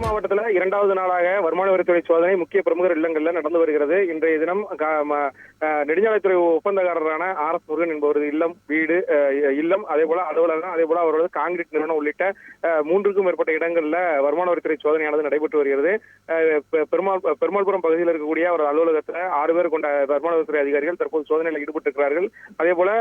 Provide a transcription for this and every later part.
மாவட்டத்தில் இரண்டாவது நாளாக வருமான வரித்துறை சோதனை முக்கிய பிரமுகர் இல்லங்களில் நடந்து வருகிறது. இன்றைய தினம் நெடுஞ்சாலைத்துறை ஒப்பந்தக்காரரான RS முருகன் என்பவரது இல்லம், வீடு, இல்லம், அதே போல அலுவலகம், அதே போல அவரது காங்கிரீட் நிறுவனம் உள்ளிட்ட 3க்கும் மேற்பட்ட இடங்களில் வருமான வரித்துறை சோதனையானது நடைபெற்று வருகிறது. பெருமாள்புரம் பகுதியில் இருக்கக்கூடிய ஒரு அலுவலகத்தில் 6 பேர் கொண்ட வருமான வரித்துறை அதிகாரிகள் தற்போது சோதனையில் ஈடுபட்டிருக்கிறார்கள். அதே போல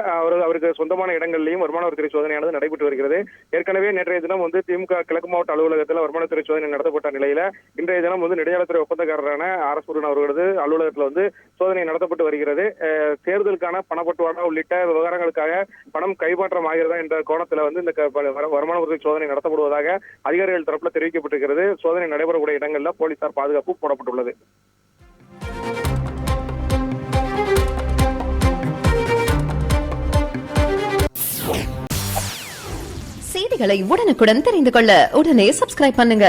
அவருக்கு சொந்தமான இடங்களிலேயும் வருமான வரித்துறை சோதனையானது நடைபெற்று வருகிறது. ஏற்கனவே நேற்றைய தினம் திமுக கிழக்கு மாவட்ட அலுவலகத்தில் வருமானத்துறை சோதனை நடத்தப்பட்ட நிலையில இன்றைய தினம் நெடுஞ்சாலைத்துறை ஒப்பந்தக்காரரான RS முருகன் அவர்களது அலுவலகத்தில் சோதனை நடத்தப்பட்டு வருகிறது. தேர்தலுக்கான பணப்பட்டுவாடா உள்ளிட்ட விவகாரங்களுக்காக பணம் கைமாற்றம் ஆகிறதா என்ற கோணத்தில் இந்த வருமான வரித்துறை சோதனை நடத்தப்படுவதாக அதிகாரிகள் தரப்பில் தெரிவிக்கப்பட்டிருக்கிறது. சோதனை நடைபெறக்கூடிய இடங்களில் போலீசார் பாதுகாப்பு போடப்பட்டுள்ளது. செய்திகளை உடனுக்குடன் தெரிந்து கொள்ள உடனே சப்ஸ்கிரைப் பண்ணுங்க.